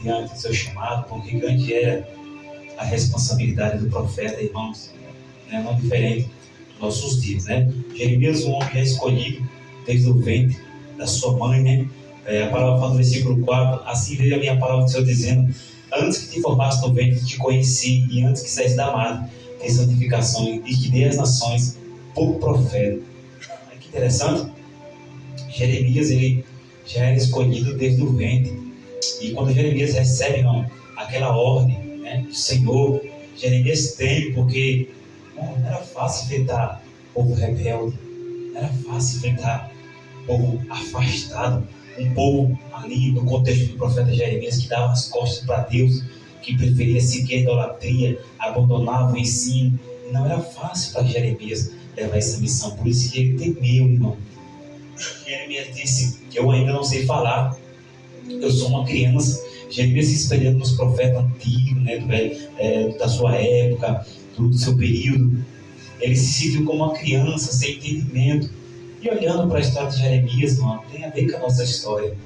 diante do seu chamado, porque grande era a responsabilidade do profeta, irmãos, né? Não diferente dos nossos dias, né? Jeremias, um homem já escolhido desde o ventre da sua mãe, né? A palavra fala no versículo 4: assim veio a minha palavra do Senhor dizendo: antes que te formasse no ventre, te conheci, e antes que saísse da madre, tem santificação, e que dei às nações por profeta. Olha que interessante. Jeremias, ele já era escolhido desde o ventre. E quando Jeremias recebe aquela ordem, né, do Senhor, Jeremias teme, porque não era fácil enfrentar o povo rebelde, não era fácil enfrentar o povo afastado, um povo ali no contexto do profeta Jeremias que dava as costas para Deus, que preferia seguir a idolatria, abandonava o ensino. E não era fácil para Jeremias levar essa missão, por isso que ele temeu, irmão. Jeremias disse: eu ainda não sei falar, eu sou uma criança. Jeremias se espelhando nos profetas antigos, né, da sua época, do seu período. Ele se sentiu como uma criança, sem entendimento. E olhando para a história de Jeremias, irmão, tem a ver com a nossa história.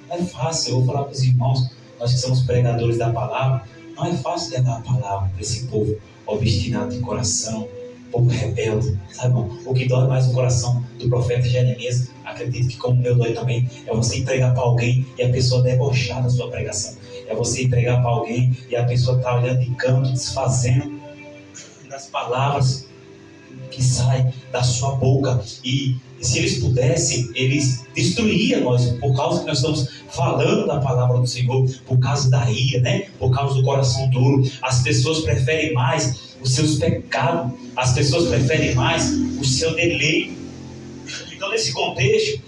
Não é fácil, eu vou falar para os irmãos, nós que somos pregadores da palavra, não é fácil levar a palavra para esse povo obstinado de coração, povo rebelde, sabe, irmão? O que dói mais o coração do profeta Jeremias, acredito que como meu dói também, é você entregar para alguém e a pessoa debochar da sua pregação. É você entregar para alguém e a pessoa está olhando de canto, desfazendo das palavras que saem da sua boca. E se eles pudessem, eles destruíam nós, por causa que nós estamos falando da palavra do Senhor, por causa da ira, né? Por causa do coração duro. As pessoas preferem mais os seus pecados, as pessoas preferem mais o seu deleite. Então, nesse contexto,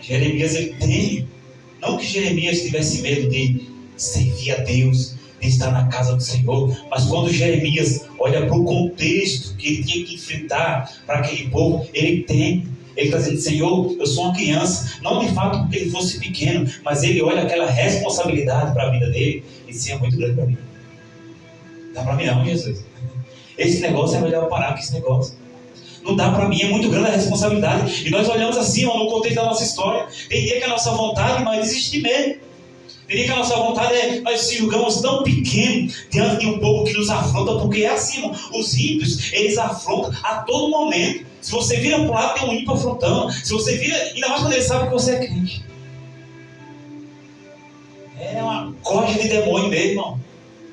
Jeremias, ele tem, não que Jeremias tivesse medo de servir a Deus, de estar na casa do Senhor, mas quando Jeremias olha para o contexto que ele tinha que enfrentar para aquele povo, ele tem. Ele está dizendo: Senhor, eu sou uma criança, não de fato porque ele fosse pequeno, mas ele olha aquela responsabilidade para a vida dele e disse: é muito grande para mim. Dá para mim não, Jesus. Esse negócio é melhor parar com esse negócio. Não dá para mim, é muito grande a responsabilidade. E nós olhamos assim, no contexto da nossa história. Tem dia que a nossa vontade, mas existe mesmo. Tem dia que a nossa vontade é, nós se julgamos tão pequenos diante de um povo que nos afronta, porque é assim, irmão. Os ímpios, eles afrontam a todo momento. Se você vira para o lado, tem um ímpio afrontando. Se você vira, ainda mais quando ele sabe que você é crente. É uma corja de demônio mesmo, irmão.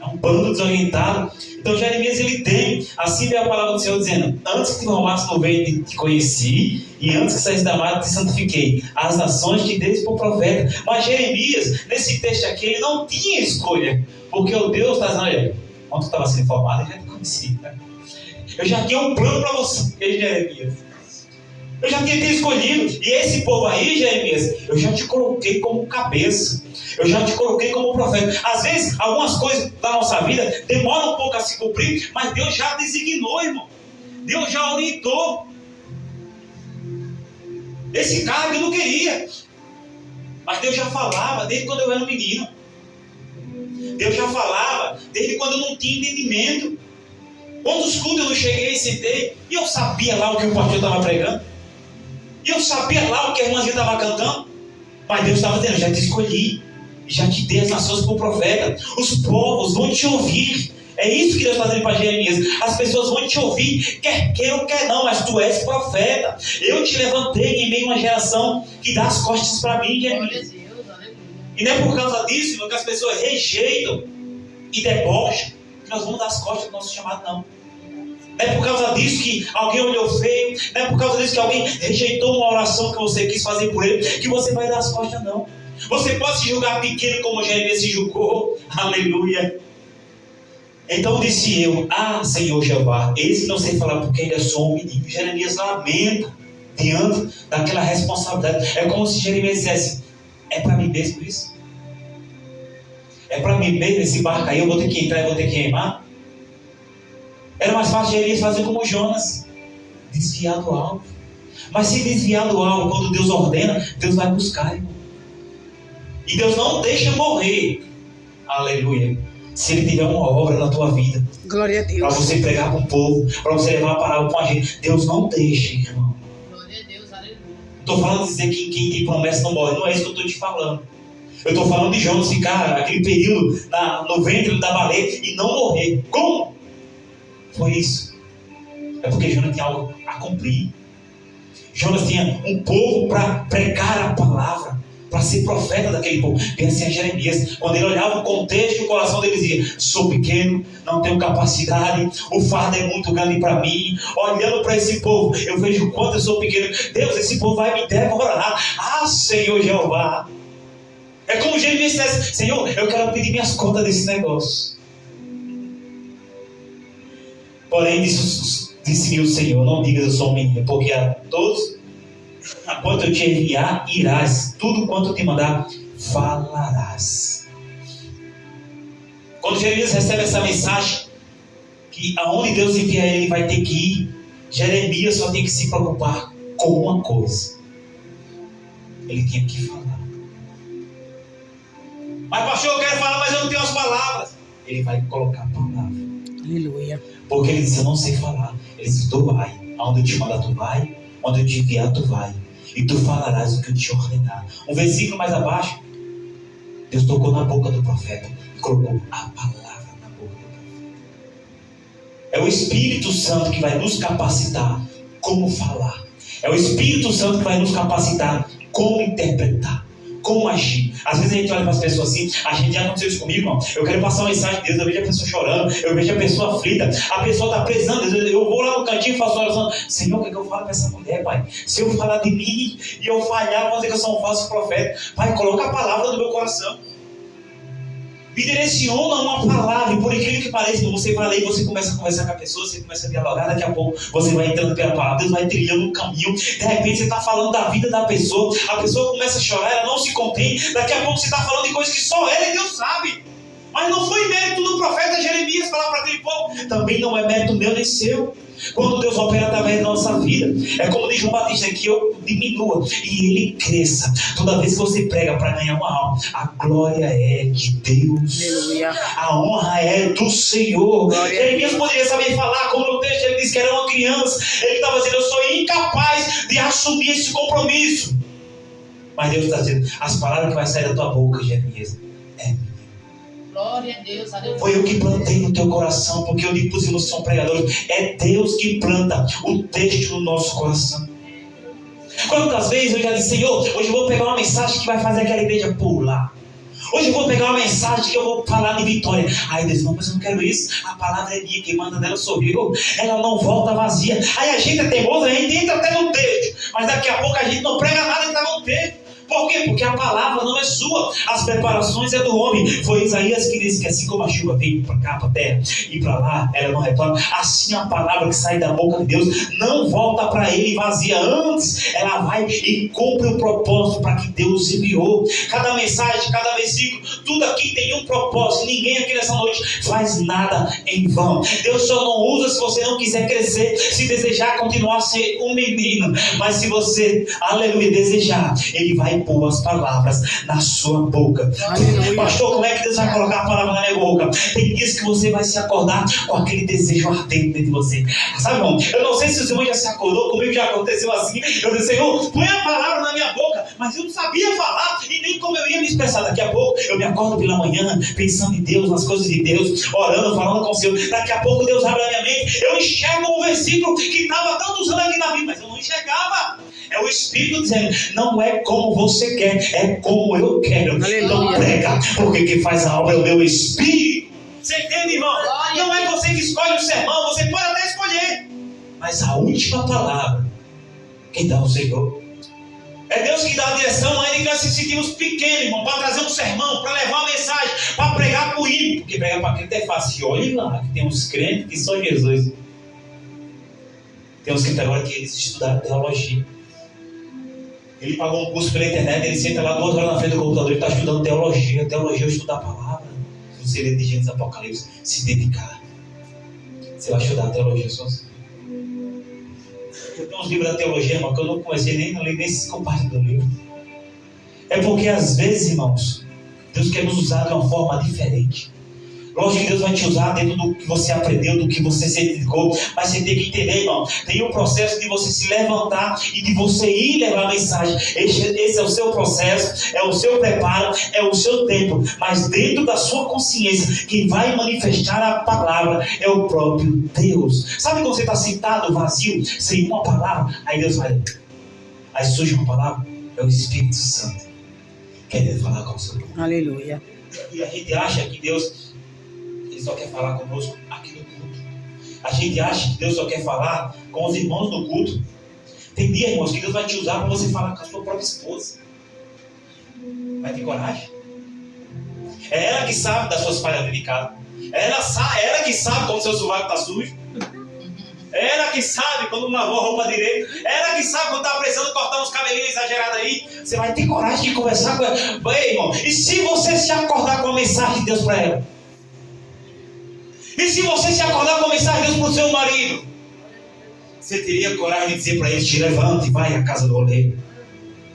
É um bando desorientado. Então Jeremias, ele tem, assim veio a palavra do Senhor dizendo: antes que te formasse no ventre te conheci, e antes que saísse da madre te santifiquei. As nações te dei por profeta. Mas Jeremias, nesse texto aqui, ele não tinha escolha, porque o Deus está dizendo: olha, quando tu estava sendo formado, eu já te conheci, né? Eu já tinha um plano para você, Jeremias. Eu já tinha te escolhido. E esse povo aí, Jeremias, eu já te coloquei como cabeça. Eu já te coloquei como profeta. Às vezes, algumas coisas da nossa vida demoram um pouco a se cumprir, mas Deus já designou, irmão. Deus já orientou. Esse cargo eu não queria, mas Deus já falava desde quando eu era um menino. Deus já falava desde quando eu não tinha entendimento. Quantos cultos eu não cheguei e sentei, e eu sabia lá o que o pastor estava pregando, e eu sabia lá o que a irmãzinha estava cantando, mas Deus estava dizendo: já te escolhi, já te dei as nações como profeta. Os povos vão te ouvir. É isso que Deus está dizendo para Jeremias. As pessoas vão te ouvir, quer queira ou quer não, mas tu és profeta. Eu te levantei em meio a uma geração que dá as costas para mim, Jeremias. E não é por causa disso, irmão, que as pessoas rejeitam e debocham, que nós vamos dar as costas do nosso chamado, não. Não é por causa disso que alguém olhou feio, não é por causa disso que alguém rejeitou uma oração que você quis fazer por ele, que você vai dar as costas, não. Você pode se julgar pequeno como Jeremias se julgou. Aleluia. Então disse eu: ah, Senhor Jeová, eis que não sei falar porque ainda sou um menino. Jeremias lamenta diante daquela responsabilidade. É como se Jeremias dissesse: é para mim mesmo isso? É para mim mesmo esse barco aí? Eu vou ter que entrar e vou ter que remar? Era mais fácil Jeremias fazer como Jonas, desviar do alvo. Mas se desviar do alvo, quando Deus ordena, Deus vai buscar, irmão. E Deus não deixa morrer, aleluia, se Ele tiver uma obra na tua vida. Glória a Deus. Para você pregar para o povo, para você levar a palavra para a gente. Deus não deixa, irmão. Glória a Deus, aleluia. Estou falando de dizer que quem tem promessa não morre. Não é isso que eu estou te falando. Eu estou falando de Jonas ficar aquele período no ventre da baleia e não morrer. Como? Foi isso. É porque Jonas tinha algo a cumprir. Jonas tinha um povo para pregar a palavra, para ser profeta daquele povo. Pensa em Jeremias, quando ele olhava o contexto, o coração dele dizia: sou pequeno, não tenho capacidade, o fardo é muito grande para mim. Olhando para esse povo, eu vejo o quanto eu sou pequeno. Deus, esse povo vai me devorar. Ah, Senhor Jeová. É como Jeremias disse: Senhor, eu quero pedir minhas contas desse negócio. Porém, disse-me o Senhor: não digas eu sou um menino, porque a todos, a quanto eu te enviar, irás. Tudo quanto eu te mandar, falarás. Quando Jeremias recebe essa mensagem, que aonde Deus envia ele vai ter que ir, Jeremias só tem que se preocupar com uma coisa: ele tinha que falar. Mas pastor, eu quero falar, mas eu não tenho as palavras. Ele vai colocar a palavra. Aleluia. Porque ele disse: eu não sei falar. Ele disse: tu vai, aonde eu te mandar tu vai, onde eu te enviar tu vai, e tu falarás o que eu te ordenar. Um versículo mais abaixo, Deus tocou na boca do profeta e colocou a palavra na boca do profeta. É o Espírito Santo que vai nos capacitar como falar. É o Espírito Santo que vai nos capacitar como interpretar, como agir. Às vezes a gente olha para as pessoas assim, a gente já aconteceu isso comigo, irmão. Eu quero passar uma mensagem de Deus, eu vejo a pessoa chorando, eu vejo a pessoa aflita, a pessoa está precisando. Eu vou lá no cantinho e faço oração: Senhor, o que é que eu falo para essa mulher, Pai? Se eu falar de mim e eu falhar, vão dizer que eu sou um falso profeta. Pai, coloca a palavra no meu coração. Me direciona uma palavra, e por incrível que pareça, você vai ler e você começa a conversar com a pessoa, você começa a dialogar, daqui a pouco você vai entrando pela palavra, Deus vai trilhando um caminho, de repente você está falando da vida da pessoa, a pessoa começa a chorar, ela não se contém, daqui a pouco você está falando de coisas que só ela e Deus sabe. Mas não foi mérito do profeta Jeremias falar para aquele povo, também não é mérito meu nem seu. Quando Deus opera através da nossa vida, é como diz João Batista, que eu diminua e ele cresça. Toda vez que você prega para ganhar uma alma, a glória é de Deus. Aleluia. A honra é do Senhor. Jeremias poderia saber falar, como no texto ele disse que era uma criança. Ele estava dizendo: eu sou incapaz de assumir esse compromisso. Mas Deus está dizendo: as palavras que vai sair da tua boca, Jeremias, glória a Deus, aleluia. foi eu que plantei no teu coração, porque eu digo para os irmãos que são pregadores: é Deus que planta o texto no nosso coração. Quantas vezes eu já disse: Senhor, hoje eu vou pegar uma mensagem que vai fazer aquela igreja pular. Hoje eu vou pegar uma mensagem que eu vou falar de vitória. Aí Deus: não, mas eu não quero isso. A palavra é minha, quem manda nela sou eu. Ela não volta vazia. Aí a gente é teimoso, a gente entra até no texto, mas daqui a pouco a gente não prega nada que está no texto. Por quê? Porque a palavra não é sua, as preparações é do homem. Foi Isaías que disse que assim como a chuva vem para cá, para a terra, e para lá, ela não retorna, assim a palavra que sai da boca de Deus não volta para ele vazia. Antes, ela vai e cumpre o propósito para que Deus enviou. Cada mensagem, cada versículo, tudo aqui tem um propósito. Ninguém aqui nessa noite faz nada em vão. Deus só não usa se você não quiser crescer, se desejar continuar a ser um menino. Mas se você, aleluia, desejar, Ele vai pôr as palavras na sua boca. Aleluia. Pastor, como é que Deus vai colocar a palavra na minha boca? Tem dias que você vai se acordar com aquele desejo ardente dentro de você. Sabe, irmão? Eu não sei se o Senhor já se acordou, comigo já aconteceu assim. Eu disse: Senhor, põe a palavra na minha boca, mas eu não sabia falar e nem como eu ia me expressar. Daqui a pouco eu me acordo pela manhã pensando em Deus, nas coisas de Deus, orando, falando com o Senhor. Daqui a pouco Deus abre a minha mente, eu enxergo um versículo que estava tantos anos aqui na Bíblia, mas eu não enxergava. É o Espírito dizendo: não é como você quer, é como eu quero. Aleluia. Então prega, porque quem faz a obra é o meu Espírito. Você entende, irmão? Não é você que escolhe o sermão, você pode até escolher, mas a última palavra quem dá é o Senhor. É Deus que dá a direção, ainda que nós se sentimos pequenos, irmão, para trazer um sermão, para levar uma mensagem, para pregar para o ímpio, porque pregar para crente é fácil. Olhe lá, que tem uns crentes que só Jesus. Tem uns crentes agora que eles estudaram teologia. Ele pagou um curso pela internet, ele senta lá 2 horas na frente do computador e está estudando teologia. Teologia é estudar a palavra. Se você ler de Gênesis Apocalipse, se dedicar, você vai estudar a teologia sozinho. Eu tenho uns livros da teologia, irmão, que eu não comecei nem a ler, nem 5 partes do livro. É porque às vezes, irmãos, Deus quer nos usar de uma forma diferente. Lógico que Deus vai te usar dentro do que você aprendeu, do que você se dedicou. Mas você tem que entender, irmão. Tem um processo de você se levantar e de você ir levar a mensagem. Esse é o seu processo, é o seu preparo, é o seu tempo. Mas dentro da sua consciência, quem vai manifestar a palavra é o próprio Deus. Sabe quando você está sentado vazio, sem uma palavra? Aí Deus vai. Aí surge uma palavra. É o Espírito Santo querendo falar com o seu povo. Aleluia. E a gente acha que Deus Ele só quer falar conosco aqui no culto. A gente acha que Deus só quer falar com os irmãos no culto. Tem dia, irmãos, que Deus vai te usar para você falar com a sua própria esposa. Vai ter coragem? É ela que sabe das suas falhas de casa. Ela que sabe quando o seu sovaco está sujo. Ela que sabe quando não lavou a roupa direito. Ela que sabe quando está precisando cortar uns cabelinhos exagerados aí. Você vai ter coragem de conversar com ela. Ei, irmão, e se você se acordar com a mensagem de Deus para ela? E se você se acordar com a mensagem de Deus para o seu marido? Você teria coragem de dizer para ele: te levante e vai à casa do oleiro.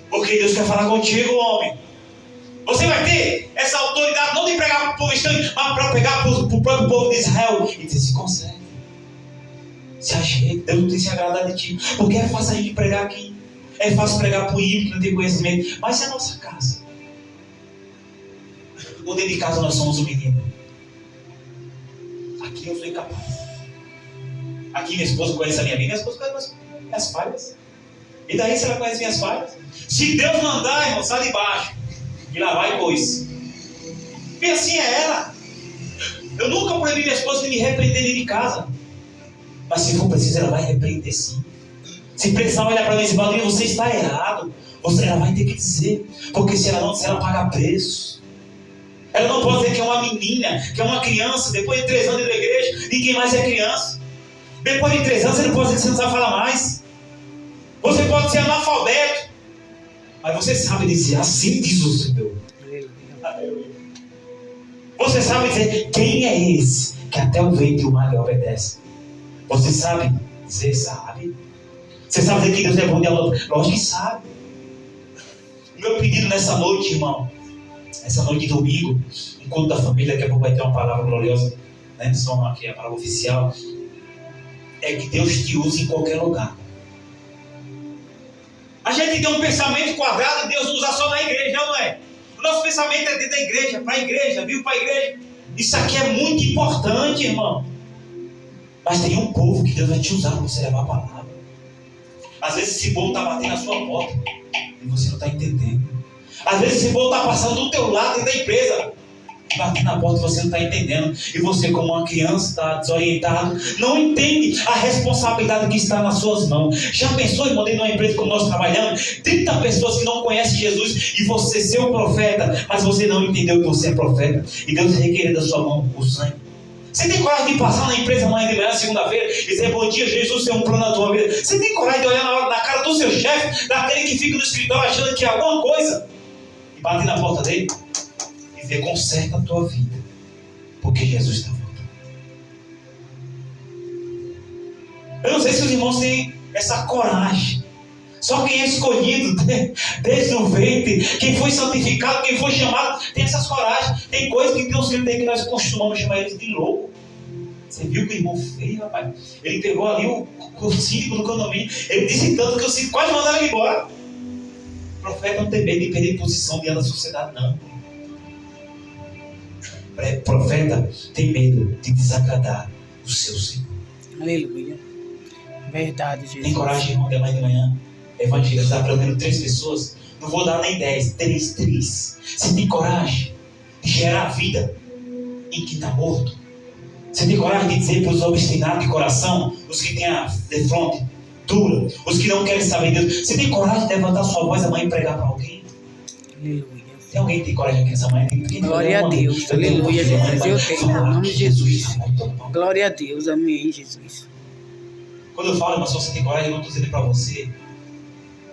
Porque Deus quer falar contigo, homem. Você vai ter essa autoridade não de pregar para o povo estranho, mas para pegar para o próprio povo de Israel e dizer: se consegue. Se ajeita, Deus não tem se agradado de ti. Porque é fácil a gente pregar aqui. É fácil pregar para o ímpio que não tem conhecimento. Mas é a nossa casa. Ou dentro de casa nós somos o menino. Aqui eu sou incapaz. Aqui minha esposa conhece a minha vida, minha esposa conhece minhas falhas. E daí se ela conhece minhas falhas? Se Deus mandar, irmão, sai de baixo. E lá vai, pois. E assim é ela. Eu nunca proibi minha esposa de me repreender dentro de casa. Mas se for preciso, ela vai repreender sim. Se precisar olhar para mim e dizer: Valdinho, você está errado. Ela vai ter que dizer. Porque se ela não disser, ela paga preço. Ela não pode dizer que é uma menina, que é uma criança. Depois de 3 anos de igreja, ninguém mais é criança. Depois de 3 anos, você não pode dizer que você não sabe falar mais. Você pode ser analfabeto. Mas você sabe dizer: assim diz o Senhor. Você sabe dizer: quem é esse que até o vento e o mar lhe obedece? Você sabe dizer: sabe. Você sabe dizer que Deus é bom de amor? Lógico que sabe. O meu pedido nessa noite, irmão, essa noite de domingo, um culto da família, daqui a pouco vai ter uma palavra gloriosa, né? Só aqui a palavra oficial. É que Deus te use em qualquer lugar. A gente tem um pensamento quadrado e Deus usa só na igreja, não é? O nosso pensamento é dentro da igreja, para a igreja, viu? Para a igreja. Isso aqui é muito importante, irmão. Mas tem um povo que Deus vai te usar para você levar a palavra. Às vezes esse povo está batendo na sua porta e você não está entendendo. Às vezes esse povo está passando do teu lado dentro da empresa, batendo na porta e você não está entendendo. E você, como uma criança, está desorientado, não entende a responsabilidade que está nas suas mãos. Já pensou, irmão, dentro de uma empresa como nós trabalhamos, 30 pessoas que não conhecem Jesus e você ser o profeta, mas você não entendeu que você é profeta e Deus requerer da sua mão o sangue. Você tem coragem de passar na empresa amanhã de manhã, segunda-feira, e dizer: bom dia, Jesus, tem um plano na tua vida? Você tem coragem de olhar na cara do seu chefe, daquele que fica no escritório achando que é alguma coisa, e bater na porta dele e dizer: conserta a tua vida, porque Jesus está voltando. Eu não sei se os irmãos têm essa coragem. Só quem é escolhido desde o ventre, quem foi santificado, quem foi chamado, tem essas coragens. Tem coisas que Deus tem que nós costumamos chamar eles de louco. Você viu o que o irmão fez, rapaz? Ele pegou ali o síndico do condomínio. Ele disse tanto que o síndico quase mandaram ele embora. O profeta não tem medo de perder posição diante da sociedade, não. O profeta tem medo de desagradar o seu Senhor. Aleluia. Verdade, Jesus. Tem coragem, irmão, de amanhã de manhã evangelizar pelo menos 3 pessoas? Não vou dar nem 10, 3. Você tem coragem de gerar vida em quem está morto? Você tem coragem de dizer para os obstinados de coração, os que têm a defronte dura, os que não querem saber de Deus? Você tem coragem de levantar sua voz amanhã e pregar para alguém? Aleluia. Tem alguém que tem coragem aqui essa manhã? Glória a Deus. Aleluia, Jesus. Eu tenho, em nome de Jesus. Glória a Deus. Amém, Jesus. Quando eu falo, mas você tem coragem, eu não estou dizendo para você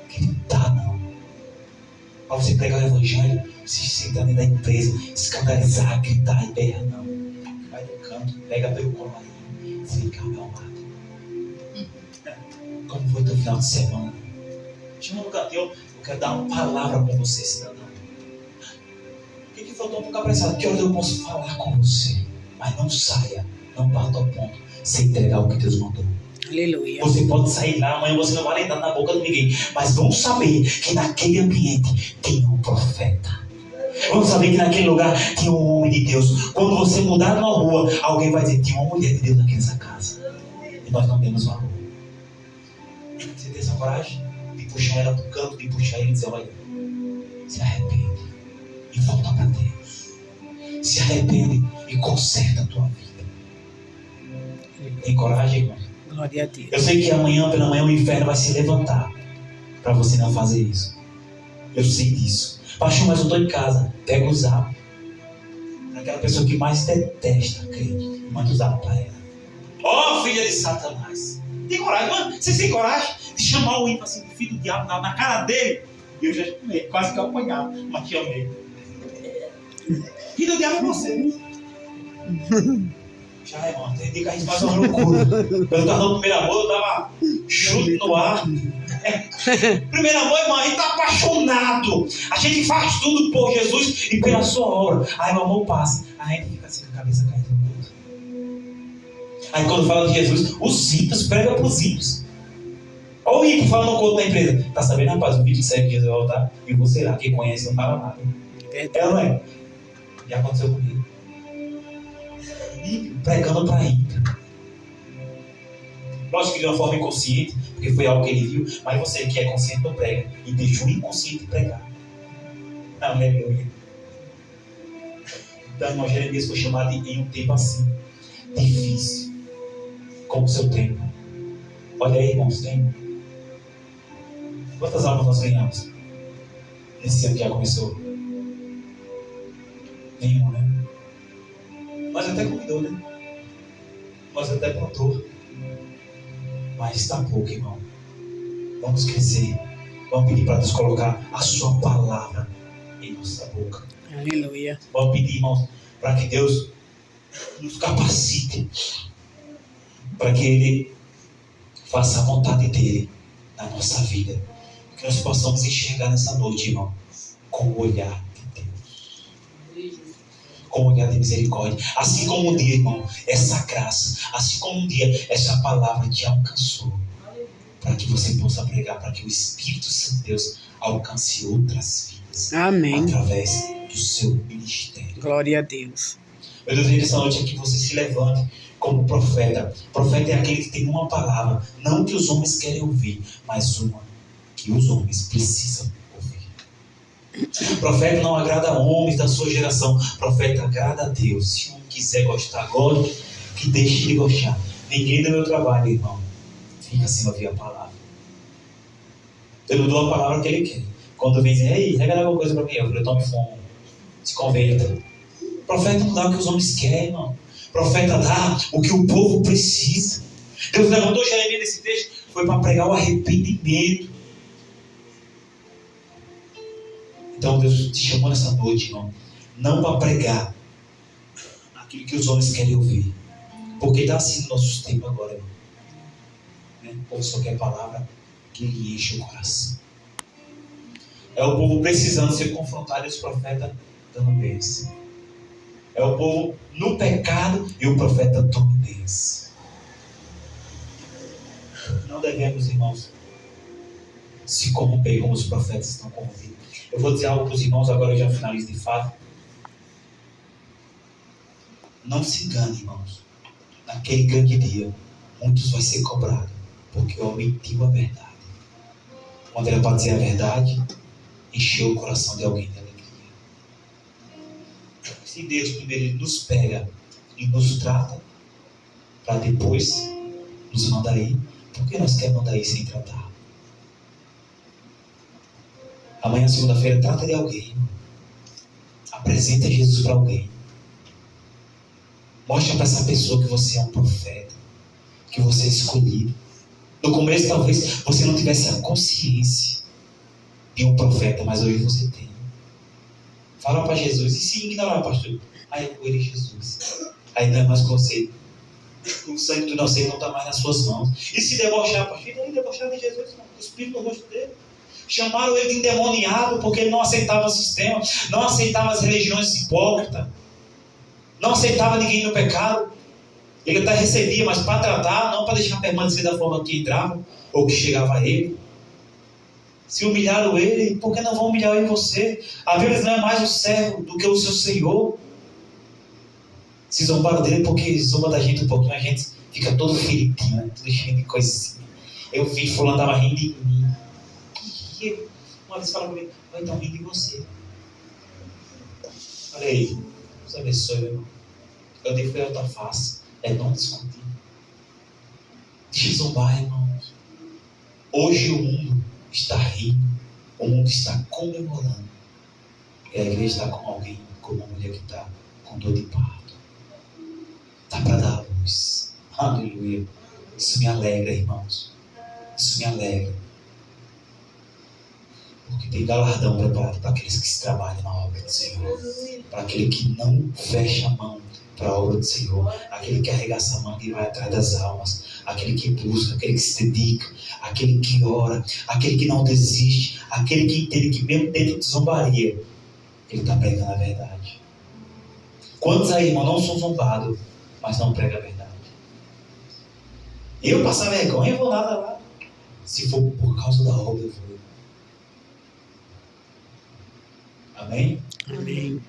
que não dá, não. Para você pregar o evangelho, se sentar dentro da empresa, escandalizar, gritar e berrar, não. Vai no canto, pega pelo colarinho, fica acalmado. Como foi teu final de semana? Chama no cantinho, eu quero dar uma palavra com você, cidadão. O que faltou para ficar apressado? Que horas eu posso falar com você? Mas não saia, não parta ao ponto sem entregar o que Deus mandou. Aleluia. Você pode sair lá, amanhã você não vai nem dar na boca de ninguém. Mas vamos saber que naquele ambiente tem um profeta. Vamos saber que naquele lugar tinha um homem de Deus. Quando você mudar numa rua, alguém vai dizer, tinha uma mulher de Deus aqui nessa casa. E nós não demos valor. Você tem essa coragem de puxar ela do canto, de puxar ele e dizer, olha, se arrepende e volta para Deus. Se arrepende e conserta a tua vida. Tem coragem, irmão? Glória a Deus. Eu sei que amanhã, pela manhã, o inferno vai se levantar para você não fazer isso. Eu sei disso. Pastor, mas eu estou em casa. Pega o zap. Aquela pessoa que mais detesta crente, manda o zap para ela. Ó, filha de Satanás. Tem coragem, mano? Você tem coragem de chamar o ímpio assim, de filho do diabo na cara dele? E eu já chamei, quase que eu apanhava, mas chamei. Filho do diabo é você. Já, irmão, tem dia que a gente faz uma loucura. Eu estava no primeiro amor, eu dava chute no ar. Primeiro amor, irmão, a gente está apaixonado. A gente faz tudo por Jesus e pela sua obra. Aí o amor passa. Aí a gente fica assim com a cabeça caída no culto. Aí quando fala de Jesus, os ímpios pregam para os ímpios. Olha o ímpio falando no culto da empresa. Tá sabendo, rapaz, o vídeo segue que Jesus vai voltar. E você lá, quem conhece, não fala nada. É ou não é? Já aconteceu comigo. Ímpio pregando para ímpio. Lógico que de uma forma inconsciente, porque foi algo que ele viu, mas você que é consciente não prega. E deixa o inconsciente pregar. Não, aleluia. Então, irmão Jeremias foi chamado em um tempo assim, difícil, como o seu tempo. Olha aí, irmãos, tem quantas almas nós ganhamos nesse ano que já começou? Nenhuma, né? Nós até convidou, né? Nós até plantou. Mas está pouco, irmão. Vamos crescer. Vamos pedir para Deus colocar a sua palavra em nossa boca. Aleluia. Vamos pedir, irmãos, para que Deus nos capacite. Para que Ele faça a vontade dEle na nossa vida. Que nós possamos enxergar nessa noite, irmão, com o olhar de Deus. Com o olhar de misericórdia. Assim como um dia, irmão, essa graça, assim como um dia essa palavra te alcançou, para que você possa pregar, para que o Espírito Santo de Deus alcance outras vidas. Amém. Através do seu ministério. Glória a Deus. Meu Deus, nessa noite é que você se levante como profeta. Profeta é aquele que tem uma palavra, não que os homens querem ouvir, mas uma que os homens precisam ouvir. O profeta não agrada a homens da sua geração. O profeta agrada a Deus. Se um quiser gostar, goste, que deixe de gostar. Ninguém do meu trabalho, irmão, fica sem ouvir a palavra. Eu não dou a palavra que ele quer. Quando vem dizer, ei, regala alguma coisa para mim, eu tome fome, se converta. O profeta não dá o que os homens querem, irmão. O profeta dá o que o povo precisa. Deus levantou Jeremias nesse texto, foi para pregar o arrependimento. Então Deus te chamou nessa noite, irmão, não para pregar aquilo que os homens querem ouvir, porque está assim no nosso tempo agora, irmão. O povo só quer palavra que lhe enche o coração. É o povo precisando ser confrontado e os profetas dando bênção. É o povo no pecado e o profeta dando bênção. Não devemos, irmãos, se corromper como os profetas estão corrompidos. Eu vou dizer algo para os irmãos, agora eu já finalizo de fato. Não se engane, irmãos. Naquele grande dia, muitos vai ser cobrado, porque omitiu a verdade. Quando era para dizer a verdade, encheu o coração de alguém de alegria. Se Deus primeiro nos pega e nos trata, para depois nos mandar ir, por que nós queremos mandar ir sem tratar? Amanhã, segunda-feira, trata de alguém. Apresenta Jesus para alguém. Mostra para essa pessoa que você é um profeta, que você é escolhido. No começo, talvez, você não tivesse a consciência de um profeta, mas hoje você tem. Fala para Jesus. E se ignorar, pastor? Aí é com ele Jesus. Aí não é mais com você. O sangue do inocente não está mais nas suas mãos. E se debochar, pastor? E aí debochar de Jesus, irmão? O Espírito no rosto dele. Chamaram ele de endemoniado porque ele não aceitava o sistema, não aceitava as religiões hipócritas. não aceitava ninguém no pecado. Ele até recebia, mas para tratar, não para deixar permanecer da forma que entrava ou que chegava a ele. Se humilharam ele, por que não vão humilhar eu e você? A Bíblia não é mais o servo do que o seu Senhor. Se zombaram dele porque zomba da gente um pouquinho, a gente fica todo feridinho, né? Tudo cheio de coisinha. Eu vi fulano estava rindo de mim. E uma vez fala comigo, vai então rindo de você. Olha aí, Deus abençoe, meu irmão. Eu dei foi outra face. É não discutir. Deixa zombar, irmãos. Hoje o mundo está rindo. O mundo está comemorando. E a igreja está com alguém, com uma mulher que está com dor de parto. Está para dar a luz. Aleluia. Isso me alegra, irmãos. Isso me alegra. Porque tem galardão preparado para aqueles que se trabalham na obra do Senhor. Para aquele que não fecha a mão para a obra do Senhor. Aquele que arregaça a mão e vai atrás das almas. Aquele que busca, aquele que se dedica. Aquele que ora. Aquele que não desiste. Aquele que entende que mesmo dentro de zombaria, ele está pregando a verdade. Quantos aí, irmão, não são zombados, mas não pregam a verdade? Eu passar vergonha, eu vou nada lá. Se for por causa da obra, eu vou. Amém? Amém.